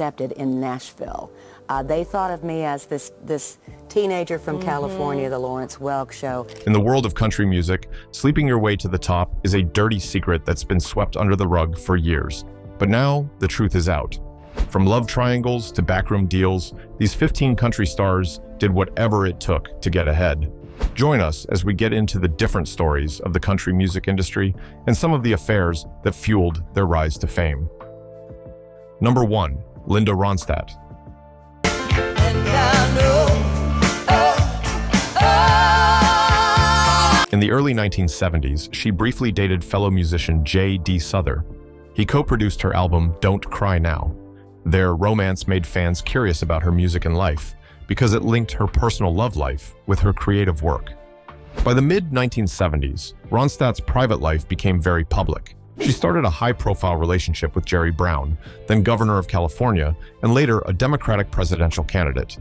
accepted in Nashville. They thought of me as this teenager from California, the Lawrence Welk Show. In the world of country music, sleeping your way to the top is a dirty secret that's been swept under the rug for years. But now, the truth is out. From love triangles to backroom deals, these 15 country stars did whatever it took to get ahead. Join us as we get into the different stories of the country music industry and some of the affairs that fueled their rise to fame. Number 1, Linda Ronstadt. In the early 1970s, she briefly dated fellow musician J.D. Souther. He co-produced her album Don't Cry Now. Their romance made fans curious about her music and life because it linked her personal love life with her creative work. By the mid-1970s, Ronstadt's private life became very public. She started a high-profile relationship with Jerry Brown, then governor of California, and later a Democratic presidential candidate.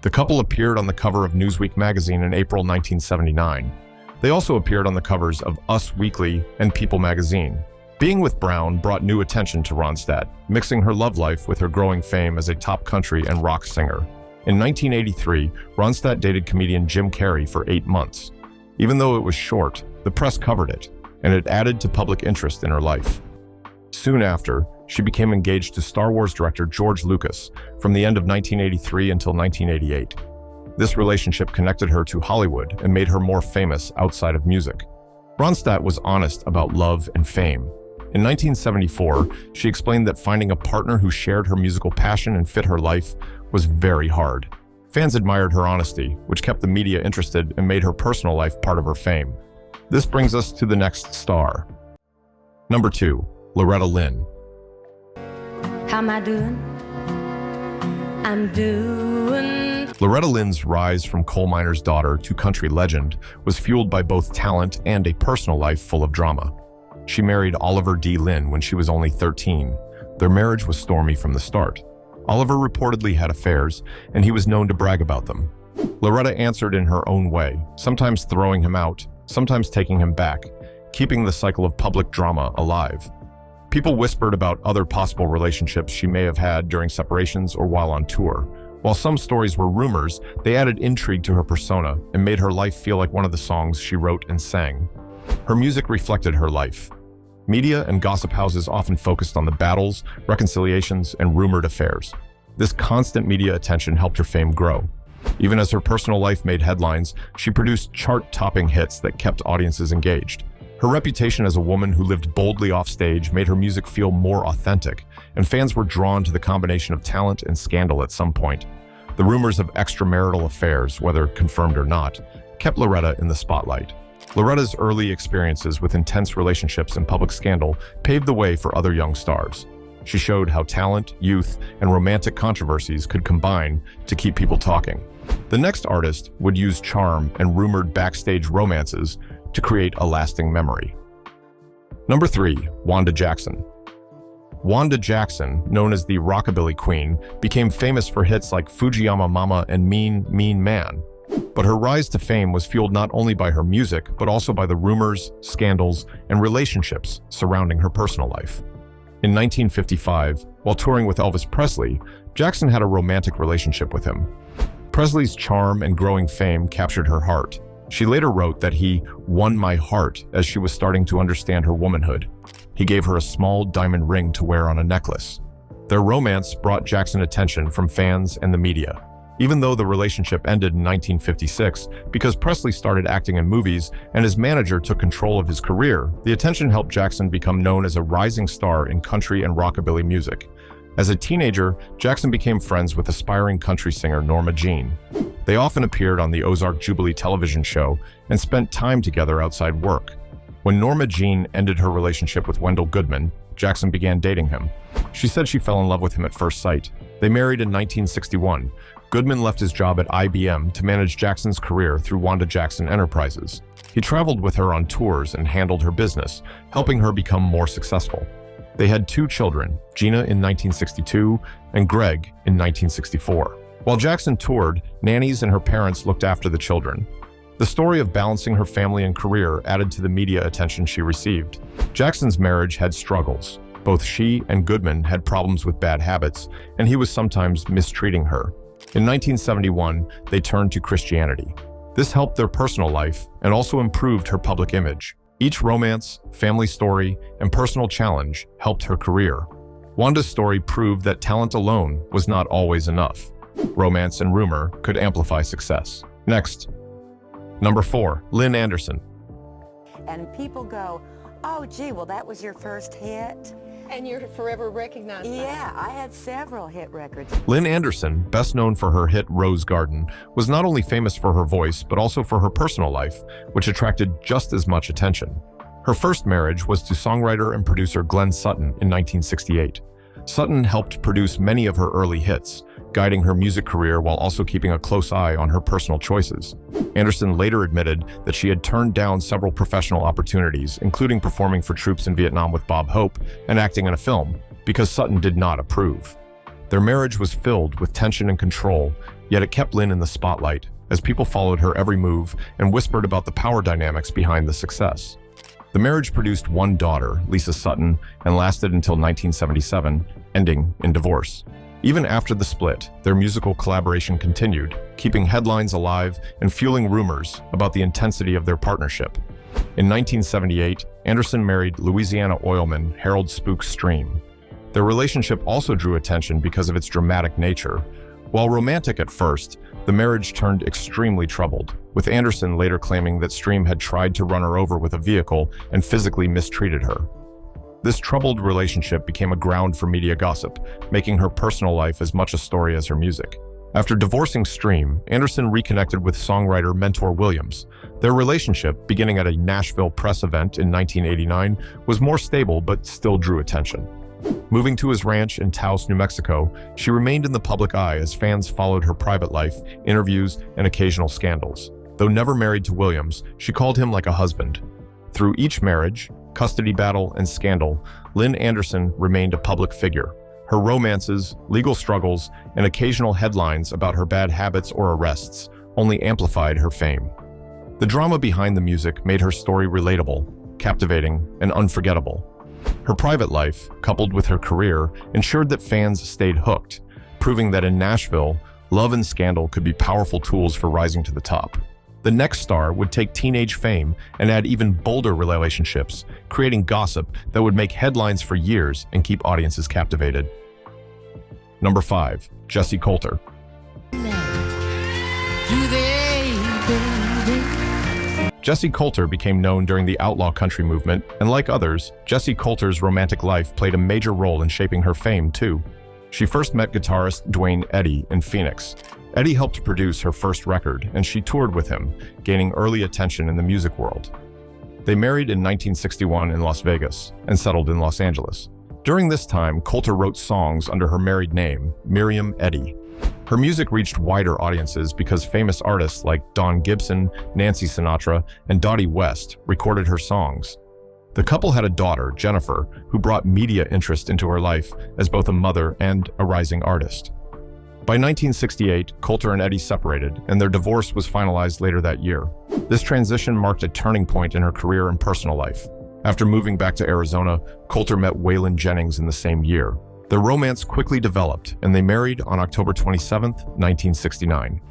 The couple appeared on the cover of Newsweek magazine in April 1979. They also appeared on the covers of Us Weekly and People magazine. Being with Brown brought new attention to Ronstadt, mixing her love life with her growing fame as a top country and rock singer. In 1983, Ronstadt dated comedian Jim Carrey for 8 months. Even though it was short, the press covered it, and it added to public interest in her life. Soon after, she became engaged to Star Wars director George Lucas from the end of 1983 until 1988. This relationship connected her to Hollywood and made her more famous outside of music. Ronstadt was honest about love and fame. In 1974, she explained that finding a partner who shared her musical passion and fit her life was very hard. Fans admired her honesty, which kept the media interested and made her personal life part of her fame. This brings us to the next star. Number 2, Loretta Lynn. How am I doing? I'm doing. Loretta Lynn's rise from coal miner's daughter to country legend was fueled by both talent and a personal life full of drama. She married Oliver D. Lynn when she was only 13. Their marriage was stormy from the start. Oliver reportedly had affairs, and he was known to brag about them. Loretta answered in her own way, sometimes throwing him out, sometimes taking him back, keeping the cycle of public drama alive. People whispered about other possible relationships she may have had during separations or while on tour. While some stories were rumors, they added intrigue to her persona and made her life feel like one of the songs she wrote and sang. Her music reflected her life. Media and gossip houses often focused on the battles, reconciliations, and rumored affairs. This constant media attention helped her fame grow. Even as her personal life made headlines, she produced chart-topping hits that kept audiences engaged. Her reputation as a woman who lived boldly off stage made her music feel more authentic, and fans were drawn to the combination of talent and scandal at some point. The rumors of extramarital affairs, whether confirmed or not, kept Loretta in the spotlight. Loretta's early experiences with intense relationships and public scandal paved the way for other young stars. She showed how talent, youth, and romantic controversies could combine to keep people talking. The next artist would use charm and rumored backstage romances to create a lasting memory. Number 3, Wanda Jackson. Wanda Jackson, known as the Rockabilly Queen, became famous for hits like Fujiyama Mama and Mean, Mean Man. But her rise to fame was fueled not only by her music, but also by the rumors, scandals, and relationships surrounding her personal life. In 1955, while touring with Elvis Presley, Jackson had a romantic relationship with him. Presley's charm and growing fame captured her heart. She later wrote that he won my heart as she was starting to understand her womanhood. He gave her a small diamond ring to wear on a necklace. Their romance brought Jackson attention from fans and the media. Even though the relationship ended in 1956, because Presley started acting in movies and his manager took control of his career, the attention helped Jackson become known as a rising star in country and rockabilly music. As a teenager, Jackson became friends with aspiring country singer Norma Jean. They often appeared on the Ozark Jubilee television show and spent time together outside work. When Norma Jean ended her relationship with Wendell Goodman, Jackson began dating him. She said she fell in love with him at first sight. They married in 1961. Goodman left his job at IBM to manage Jackson's career through Wanda Jackson Enterprises. He traveled with her on tours and handled her business, helping her become more successful. They had 2 children, Gina in 1962 and Greg in 1964. While Jackson toured, nannies and her parents looked after the children. The story of balancing her family and career added to the media attention she received. Jackson's marriage had struggles. Both she and Goodman had problems with bad habits, and he was sometimes mistreating her. In 1971, they turned to Christianity. This helped their personal life and also improved her public image. Each romance, family story, and personal challenge helped her career. Wanda's story proved that talent alone was not always enough. Romance and rumor could amplify success. Next, number 4, Lynn Anderson. And people go, oh, gee, well, that was your first hit? And you're forever recognized. Yeah, I had several hit records. Lynn Anderson, best known for her hit Rose Garden, was not only famous for her voice, but also for her personal life, which attracted just as much attention. Her first marriage was to songwriter and producer Glenn Sutton in 1968. Sutton helped produce many of her early hits, guiding her music career while also keeping a close eye on her personal choices. Anderson later admitted that she had turned down several professional opportunities, including performing for troops in Vietnam with Bob Hope and acting in a film, because Sutton did not approve. Their marriage was filled with tension and control, yet it kept Lynn in the spotlight, as people followed her every move and whispered about the power dynamics behind the success. The marriage produced one daughter, Lisa Sutton, and lasted until 1977, ending in divorce. Even after the split, their musical collaboration continued, keeping headlines alive and fueling rumors about the intensity of their partnership. In 1978, Anderson married Louisiana oilman Harold Spook Stream. Their relationship also drew attention because of its dramatic nature. While romantic at first, the marriage turned extremely troubled, with Anderson later claiming that Stream had tried to run her over with a vehicle and physically mistreated her. This troubled relationship became a ground for media gossip, making her personal life as much a story as her music. After divorcing Stream, Anderson reconnected with songwriter Mentor Williams. Their relationship, beginning at a Nashville press event in 1989, was more stable but still drew attention. Moving to his ranch in Taos, New Mexico, she remained in the public eye as fans followed her private life, interviews, and occasional scandals. Though never married to Williams, she called him like a husband. Through each marriage, custody battle, and scandal, Lynn Anderson remained a public figure. Her romances, legal struggles, and occasional headlines about her bad habits or arrests only amplified her fame. The drama behind the music made her story relatable, captivating, and unforgettable. Her private life, coupled with her career, ensured that fans stayed hooked, proving that in Nashville, love and scandal could be powerful tools for rising to the top. The next star would take teenage fame and add even bolder relationships, creating gossip that would make headlines for years and keep audiences captivated. Number 5, Jessi Colter. Jessi Colter became known during the outlaw country movement, and like others, Jessi Colter's romantic life played a major role in shaping her fame too. She first met guitarist Duane Eddy in Phoenix. Eddy helped produce her first record, and she toured with him, gaining early attention in the music world. They married in 1961 in Las Vegas and settled in Los Angeles. During this time, Colter wrote songs under her married name, Miriam Eddy. Her music reached wider audiences because famous artists like Don Gibson, Nancy Sinatra, and Dottie West recorded her songs. The couple had a daughter, Jennifer, who brought media interest into her life as both a mother and a rising artist. By 1968, Colter and Eddy separated, and their divorce was finalized later that year. This transition marked a turning point in her career and personal life. After moving back to Arizona, Colter met Waylon Jennings in the same year. Their romance quickly developed, and they married on October 27, 1969.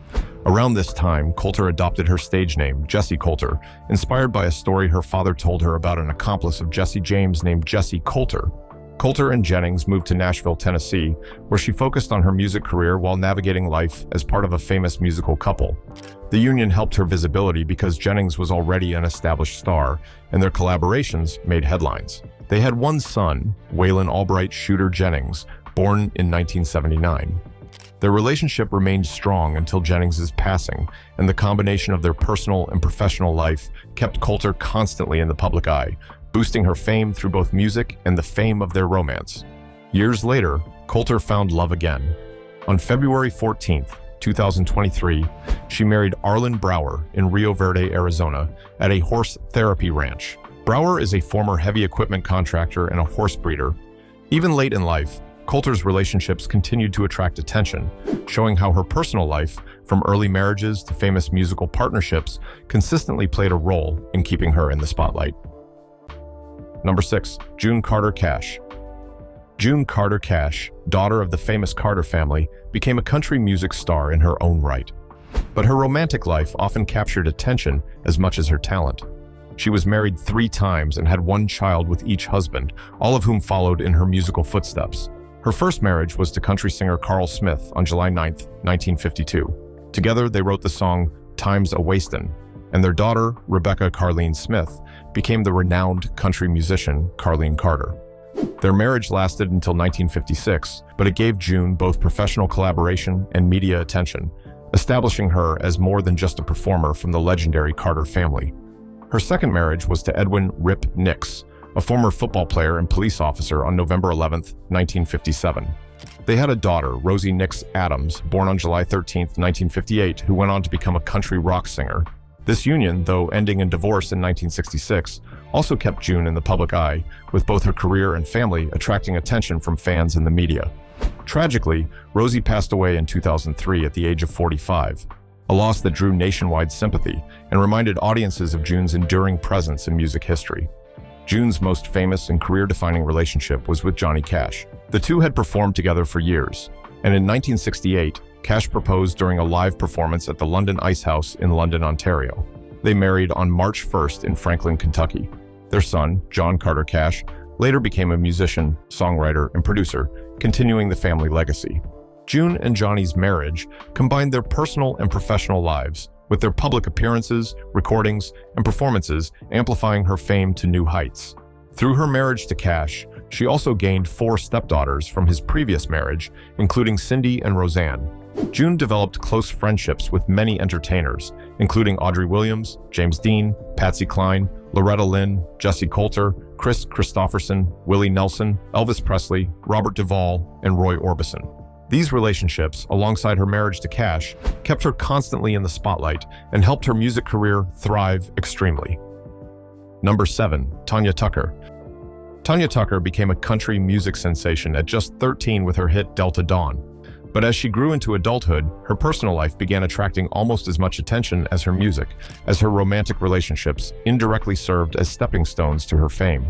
Around this time, Colter adopted her stage name, Jessi Colter, inspired by a story her father told her about an accomplice of Jesse James named Jessi Colter. Colter and Jennings moved to Nashville, Tennessee, where she focused on her music career while navigating life as part of a famous musical couple. The union helped her visibility because Jennings was already an established star, and their collaborations made headlines. They had one son, Waylon Albright Shooter Jennings, born in 1979. Their relationship remained strong until Jennings' passing, and the combination of their personal and professional life kept Colter constantly in the public eye, boosting her fame through both music and the fame of their romance. Years later, Colter found love again. On February 14, 2023, she married Arlen Brower in Rio Verde, Arizona, at a horse therapy ranch. Brower is a former heavy equipment contractor and a horse breeder. Even late in life, Colter's relationships continued to attract attention, showing how her personal life, from early marriages to famous musical partnerships, consistently played a role in keeping her in the spotlight. Number 6, June Carter Cash. June Carter Cash, daughter of the famous Carter family, became a country music star in her own right. But her romantic life often captured attention as much as her talent. She was married 3 times and had 1 child with each husband, all of whom followed in her musical footsteps. Her first marriage was to country singer Carl Smith on July 9, 1952. Together, they wrote the song Time's A-Wastin', and their daughter, Rebecca Carlene Smith, became the renowned country musician Carlene Carter. Their marriage lasted until 1956, but it gave June both professional collaboration and media attention, establishing her as more than just a performer from the legendary Carter family. Her second marriage was to Edwin "Rip" Nix, a former football player and police officer, on November 11, 1957. They had a daughter, Rosie Nix Adams, born on July 13, 1958, who went on to become a country rock singer. This union, though ending in divorce in 1966, also kept June in the public eye, with both her career and family attracting attention from fans and the media. Tragically, Rosie passed away in 2003 at the age of 45, a loss that drew nationwide sympathy and reminded audiences of June's enduring presence in music history. June's most famous and career-defining relationship was with Johnny Cash. The two had performed together for years, and in 1968, Cash proposed during a live performance at the London Ice House in London, Ontario. They married on March 1st in Franklin, Kentucky. Their son, John Carter Cash, later became a musician, songwriter, and producer, continuing the family legacy. June and Johnny's marriage combined their personal and professional lives, with their public appearances, recordings, and performances amplifying her fame to new heights. Through her marriage to Cash, she also gained 4 stepdaughters from his previous marriage, including Cindy and Roseanne. June developed close friendships with many entertainers, including Audrey Williams, James Dean, Patsy Cline, Loretta Lynn, Jessi Colter, Chris Christopherson, Willie Nelson, Elvis Presley, Robert Duvall, and Roy Orbison. These relationships, alongside her marriage to Cash, kept her constantly in the spotlight and helped her music career thrive extremely. Number 7. Tanya Tucker. Tanya Tucker became a country music sensation at just 13 with her hit Delta Dawn. But as she grew into adulthood, her personal life began attracting almost as much attention as her music, as her romantic relationships indirectly served as stepping stones to her fame.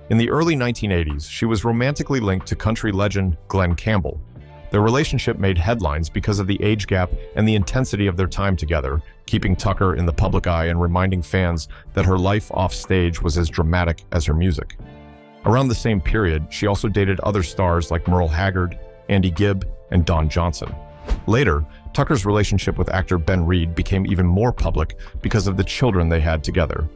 In the early 1980s, she was romantically linked to country legend Glen Campbell. Their relationship made headlines because of the age gap and the intensity of their time together, keeping Tucker in the public eye and reminding fans that her life off stage was as dramatic as her music. Around the same period, she also dated other stars like Merle Haggard, Andy Gibb, and Don Johnson. Later, Tucker's relationship with actor Ben Reed became even more public because of the children they had together.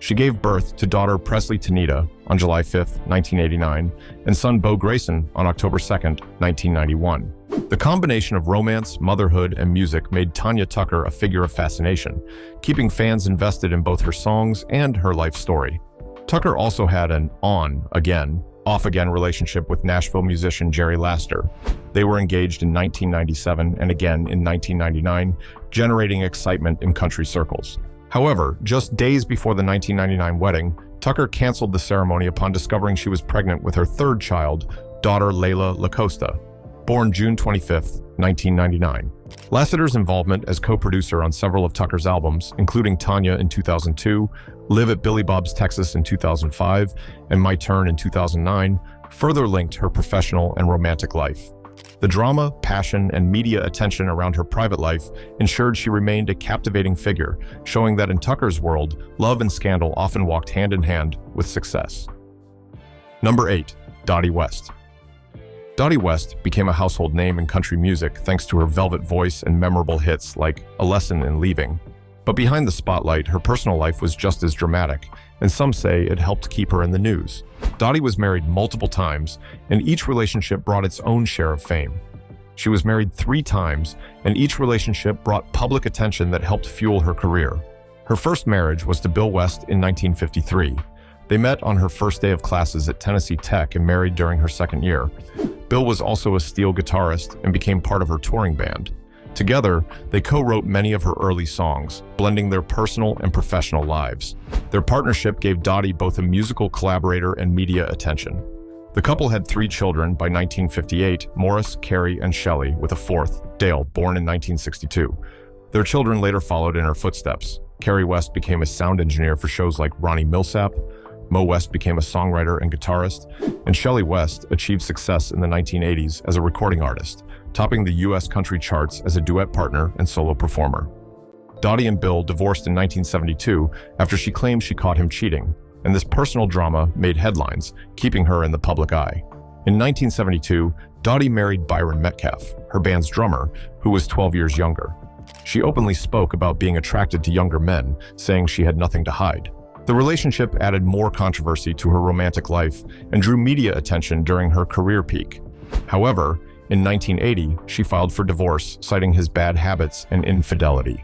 She gave birth to daughter Presley Tanita on July 5, 1989, and son Bo Grayson on October 2, 1991. The combination of romance, motherhood, and music made Tanya Tucker a figure of fascination, keeping fans invested in both her songs and her life story. Tucker also had an on-again, off-again relationship with Nashville musician Jerry Laster. They were engaged in 1997 and again in 1999, generating excitement in country circles. However, just days before the 1999 wedding, Tucker canceled the ceremony upon discovering she was pregnant with her 3rd child, daughter Layla LaCosta, born June 25, 1999. Lasseter's involvement as co-producer on several of Tucker's albums, including Tanya in 2002, Live at Billy Bob's Texas in 2005, and My Turn in 2009, further linked her professional and romantic life. The drama, passion, and media attention around her private life ensured she remained a captivating figure, showing that in Tucker's world, love and scandal often walked hand in hand with success. Number 8. Dottie West. Dottie West became a household name in country music thanks to her velvet voice and memorable hits like A Lesson in Leaving. But behind the spotlight, her personal life was just as dramatic, and some say it helped keep her in the news. Dottie was married multiple times, and each relationship brought its own share of fame. She was married 3 times, and each relationship brought public attention that helped fuel her career. Her first marriage was to Bill West in 1953. They met on her first day of classes at Tennessee Tech and married during her 2nd year. Bill was also a steel guitarist and became part of her touring band. Together, they co-wrote many of her early songs, blending their personal and professional lives. Their partnership gave Dottie both a musical collaborator and media attention. The couple had 3 children by 1958, Morris, Carrie, and Shelley, with a 4th, Dale, born in 1962. Their children later followed in her footsteps. Carrie West became a sound engineer for shows like Ronnie Millsap. Mo West became a songwriter and guitarist, and Shelley West achieved success in the 1980s as a recording artist, topping the U.S. country charts as a duet partner and solo performer. Dottie and Bill divorced in 1972 after she claimed she caught him cheating, and this personal drama made headlines, keeping her in the public eye. In 1972, Dottie married Byron Metcalf, her band's drummer, who was 12 years younger. She openly spoke about being attracted to younger men, saying she had nothing to hide. The relationship added more controversy to her romantic life and drew media attention during her career peak. However, in 1980, she filed for divorce, citing his bad habits and infidelity.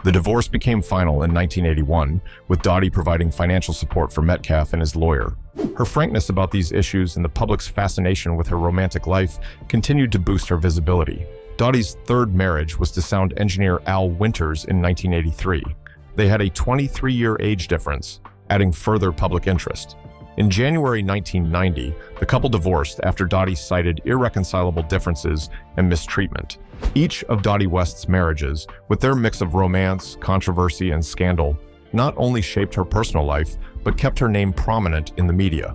The divorce became final in 1981, with Dottie providing financial support for Metcalf and his lawyer. Her frankness about these issues and the public's fascination with her romantic life continued to boost her visibility. Dottie's third marriage was to sound engineer Al Winters in 1983. They had a 23-year age difference, adding further public interest. In January 1990, the couple divorced after Dottie cited irreconcilable differences and mistreatment. Each of Dottie West's marriages, with their mix of romance, controversy, and scandal, not only shaped her personal life, but kept her name prominent in the media.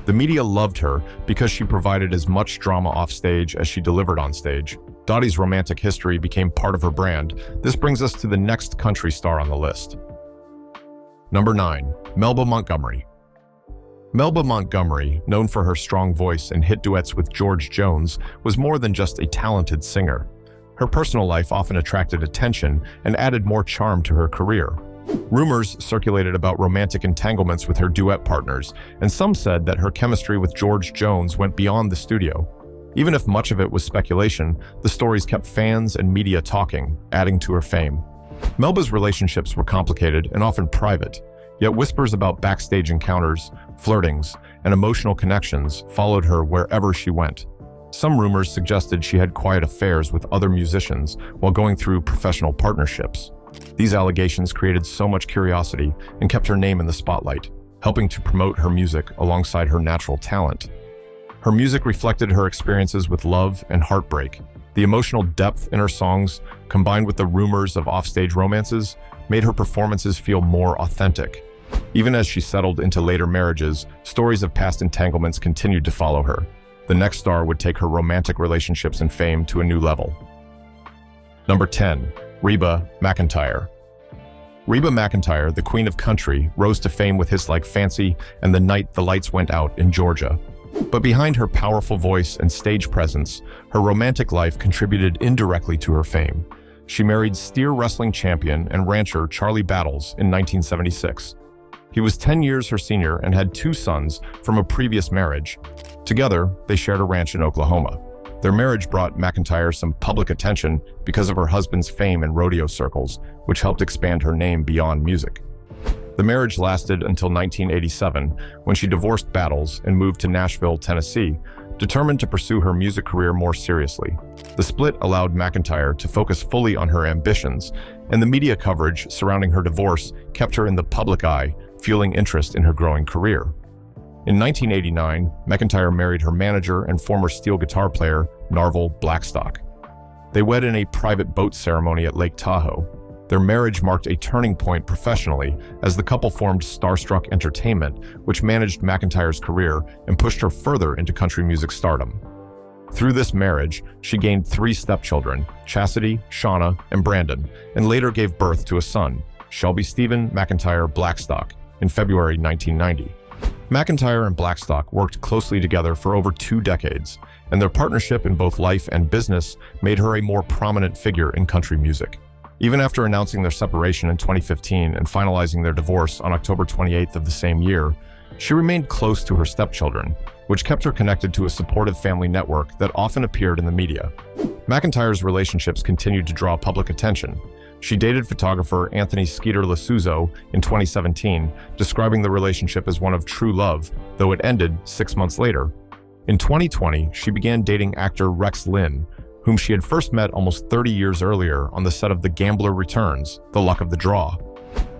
The media loved her because she provided as much drama offstage as she delivered on stage. Dottie's romantic history became part of her brand. This brings us to the next country star on the list. Number 9. Melba Montgomery. Melba Montgomery, known for her strong voice and hit duets with George Jones, was more than just a talented singer. Her personal life often attracted attention and added more charm to her career. Rumors circulated about romantic entanglements with her duet partners, and some said that her chemistry with George Jones went beyond the studio. Even if much of it was speculation, the stories kept fans and media talking, adding to her fame. Melba's relationships were complicated and often private, yet whispers about backstage encounters, flirtings, and emotional connections followed her wherever she went. Some rumors suggested she had quiet affairs with other musicians while going through professional partnerships. These allegations created so much curiosity and kept her name in the spotlight, helping to promote her music alongside her natural talent. Her music reflected her experiences with love and heartbreak. The emotional depth in her songs, combined with the rumors of offstage romances, made her performances feel more authentic. Even as she settled into later marriages, stories of past entanglements continued to follow her. The next star would take her romantic relationships and fame to a new level. Number 10. Reba McEntire. Reba McEntire, the Queen of Country, rose to fame with hits like Fancy and The Night the Lights Went Out in Georgia. But behind her powerful voice and stage presence, her romantic life contributed indirectly to her fame. She married steer wrestling champion and rancher Charlie Battles in 1976. He was 10 years her senior and had 2 sons from a previous marriage. Together, they shared a ranch in Oklahoma. Their marriage brought McEntire some public attention because of her husband's fame in rodeo circles, which helped expand her name beyond music. The marriage lasted until 1987, when she divorced Battles and moved to Nashville, Tennessee, determined to pursue her music career more seriously. The split allowed McEntire to focus fully on her ambitions, and the media coverage surrounding her divorce kept her in the public eye, fueling interest in her growing career. In 1989, McEntire married her manager and former steel guitar player, Narvel Blackstock. They wed in a private boat ceremony at Lake Tahoe. Their marriage marked a turning point professionally as the couple formed Starstruck Entertainment, which managed McEntire's career and pushed her further into country music stardom. Through this marriage, she gained 3 stepchildren, Chastity, Shauna, and Brandon, and later gave birth to a son, Shelby Stephen McEntire Blackstock, in February 1990. McEntire and Blackstock worked closely together for over 2 decades, and their partnership in both life and business made her a more prominent figure in country music. Even after announcing their separation in 2015 and finalizing their divorce on October 28th of the same year, she remained close to her stepchildren, which kept her connected to a supportive family network that often appeared in the media. McEntire's relationships continued to draw public attention. She dated photographer Anthony Skeeter Lasuzo in 2017, describing the relationship as one of true love, though it ended 6 months later. In 2020, she began dating actor Rex Lynn, whom she had first met almost 30 years earlier on the set of The Gambler Returns, The Luck of the Draw.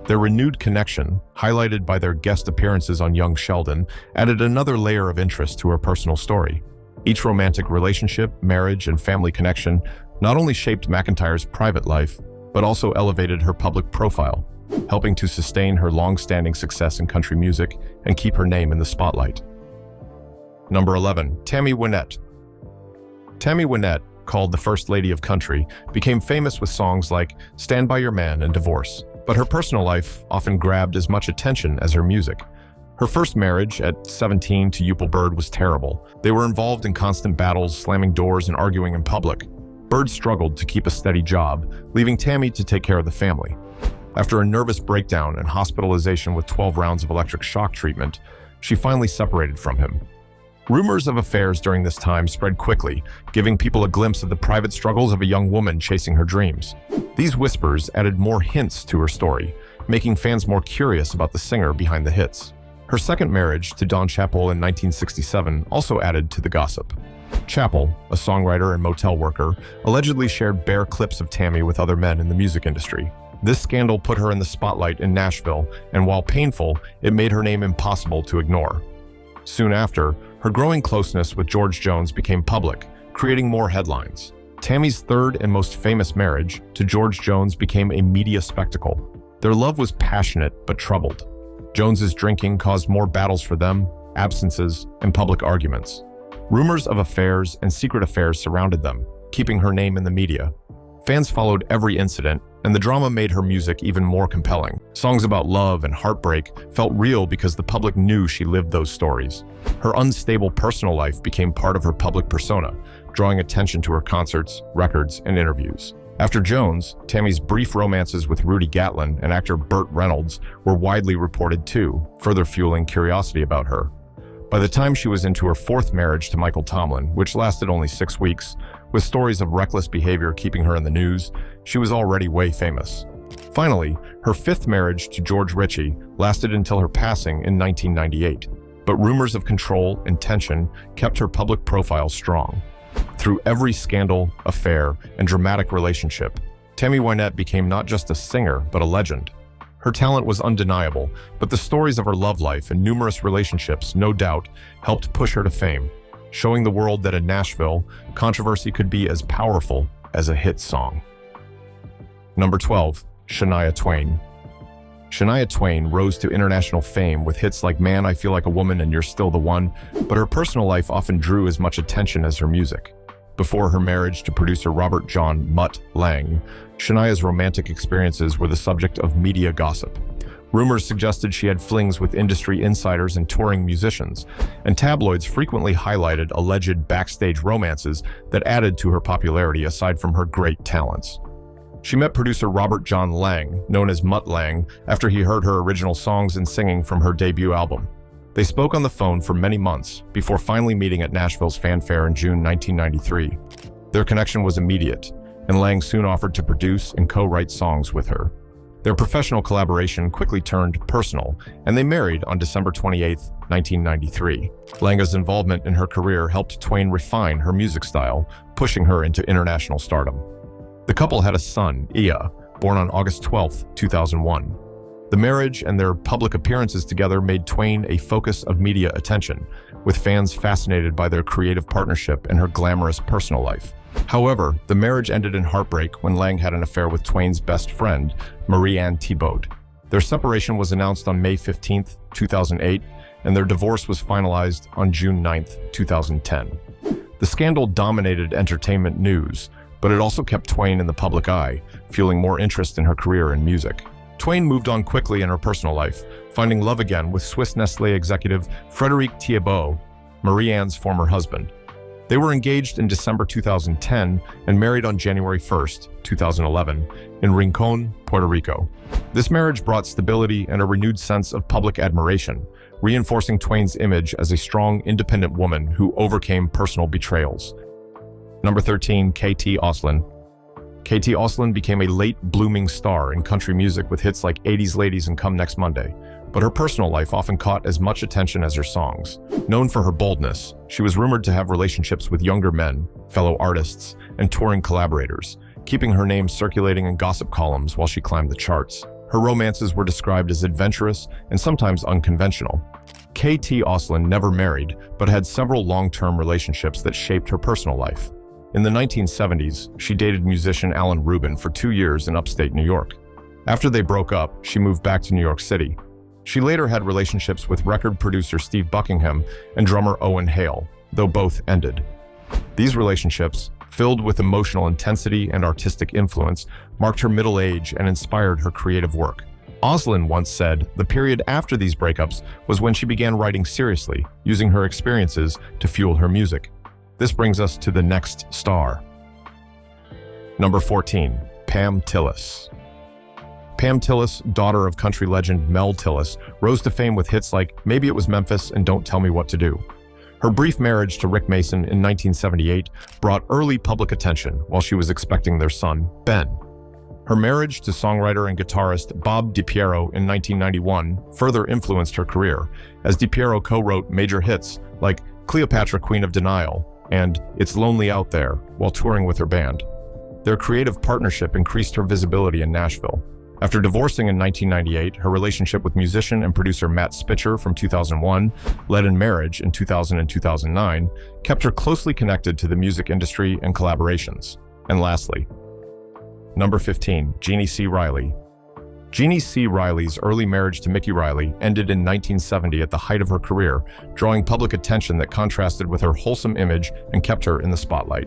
Their renewed connection, highlighted by their guest appearances on Young Sheldon, added another layer of interest to her personal story. Each romantic relationship, marriage, and family connection not only shaped McEntire's private life, but also elevated her public profile. helping to sustain her long-standing success in country music and keep her name in the spotlight. Number 11, Tammy Wynette. Tammy Wynette, called the First Lady of Country, became famous with songs like Stand By Your Man and Divorce, but her personal life often grabbed as much attention as her music. Her first marriage at 17 to Upal Bird was terrible. They were involved in constant battles, slamming doors and arguing in public. Bird struggled to keep a steady job, leaving Tammy to take care of the family. After a nervous breakdown and hospitalization with 12 rounds of electric shock treatment, she finally separated from him. Rumors of affairs during this time spread quickly, giving people a glimpse of the private struggles of a young woman chasing her dreams. These whispers added more hints to her story, making fans more curious about the singer behind the hits. Her second marriage to Don Chappell in 1967 also added to the gossip. Chappell, a songwriter and motel worker, allegedly shared bare clips of Tammy with other men in the music industry. This scandal put her in the spotlight in Nashville, and while painful, it made her name impossible to ignore. Soon after, her growing closeness with George Jones became public, creating more headlines. Tammy's third and most famous marriage to George Jones became a media spectacle. Their love was passionate but troubled. Jones's drinking caused more battles for them, absences, and public arguments. Rumors of affairs and secret affairs surrounded them, keeping her name in the media. Fans followed every incident, and the drama made her music even more compelling. Songs about love and heartbreak felt real because the public knew she lived those stories. Her unstable personal life became part of her public persona, drawing attention to her concerts, records, and interviews. After Jones, Tammy's brief romances with Rudy Gatlin and actor Burt Reynolds were widely reported too, further fueling curiosity about her. By the time she was into her fourth marriage to Michael Tomlin, which lasted only 6 weeks, with stories of reckless behavior keeping her in the news, she was already way famous. Finally, her fifth marriage to George Ritchie lasted until her passing in 1998, but rumors of control and tension kept her public profile strong. Through every scandal, affair, and dramatic relationship, Tammy Wynette became not just a singer, but a legend. Her talent was undeniable, but the stories of her love life and numerous relationships, no doubt, helped push her to fame, showing the world that in Nashville, controversy could be as powerful as a hit song. Number 12, Shania Twain. Shania Twain rose to international fame with hits like Man, I Feel Like a Woman and You're Still the One, but her personal life often drew as much attention as her music. Before her marriage to producer Robert John "Mutt" Lang, Shania's romantic experiences were the subject of media gossip. Rumors suggested she had flings with industry insiders and touring musicians, and tabloids frequently highlighted alleged backstage romances that added to her popularity aside from her great talents. She met producer Robert John Lang, known as Mutt Lang, after he heard her original songs and singing from her debut album. They spoke on the phone for many months before finally meeting at Nashville's Fanfare in June 1993. Their connection was immediate, and Lang soon offered to produce and co-write songs with her. Their professional collaboration quickly turned personal, and they married on December 28, 1993. Lang's involvement in her career helped Twain refine her music style, pushing her into international stardom. The couple had a son, Ia, born on August 12, 2001. The marriage and their public appearances together made Twain a focus of media attention, with fans fascinated by their creative partnership and her glamorous personal life. However, the marriage ended in heartbreak when Lang had an affair with Twain's best friend, Marie-Anne Thiebaud. Their separation was announced on May 15, 2008, and their divorce was finalized on June 9, 2010. The scandal dominated entertainment news, but it also kept Twain in the public eye, fueling more interest in her career in music. Twain moved on quickly in her personal life, finding love again with Swiss Nestlé executive Frédéric Thiebaud, Marie-Anne's former husband. They were engaged in December 2010 and married on January 1, 2011, in Rincon, Puerto Rico. This marriage brought stability and a renewed sense of public admiration, reinforcing Twain's image as a strong, independent woman who overcame personal betrayals. Number 13, KT Oslin. KT Oslin became a late blooming star in country music with hits like 80s Ladies and Come Next Monday, but her personal life often caught as much attention as her songs. Known for her boldness, she was rumored to have relationships with younger men, fellow artists, and touring collaborators, keeping her name circulating in gossip columns while she climbed the charts. Her romances were described as adventurous and sometimes unconventional. KT Oslin never married, but had several long-term relationships that shaped her personal life. In the 1970s, she dated musician Alan Rubin for 2 years in upstate New York. After they broke up, she moved back to New York City. She later had relationships with record producer Steve Buckingham and drummer Owen Hale, though both ended. These relationships, filled with emotional intensity and artistic influence, marked her middle age and inspired her creative work. Oslin once said the period after these breakups was when she began writing seriously, using her experiences to fuel her music. This brings us to the next star. Number 14, Pam Tillis. Pam Tillis, daughter of country legend Mel Tillis, rose to fame with hits like Maybe It Was Memphis and Don't Tell Me What to Do. Her brief marriage to Rick Mason in 1978 brought early public attention while she was expecting their son, Ben. Her marriage to songwriter and guitarist Bob DiPiero in 1991 further influenced her career, as DiPiero co-wrote major hits like Cleopatra Queen of Denial and It's Lonely Out There while touring with her band. Their creative partnership increased her visibility in Nashville. After divorcing in 1998, her relationship with musician and producer Matt Spitzer from 2001, led in marriage in 2000 and 2009, kept her closely connected to the music industry and collaborations. And lastly, number 15, Jeannie C. Riley. Jeannie C. Riley's early marriage to Mickey Riley ended in 1970 at the height of her career, drawing public attention that contrasted with her wholesome image and kept her in the spotlight.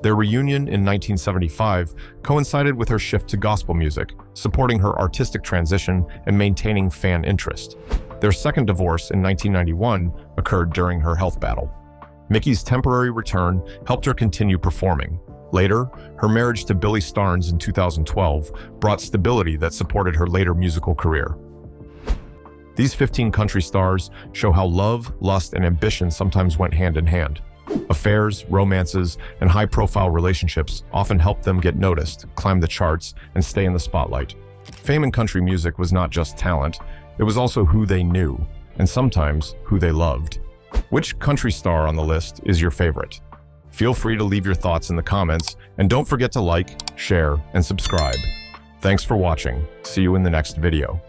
Their reunion in 1975 coincided with her shift to gospel music, supporting her artistic transition and maintaining fan interest. Their second divorce in 1991 occurred during her health battle. Mickey's temporary return helped her continue performing. Later, her marriage to Billy Starnes in 2012 brought stability that supported her later musical career. These 15 country stars show how love, lust, and ambition sometimes went hand in hand. Affairs, romances, and high-profile relationships often helped them get noticed, climb the charts, and stay in the spotlight. Fame in country music was not just talent, it was also who they knew, and sometimes who they loved. Which country star on the list is your favorite? Feel free to leave your thoughts in the comments, and don't forget to like, share, and subscribe. Thanks for watching. See you in the next video.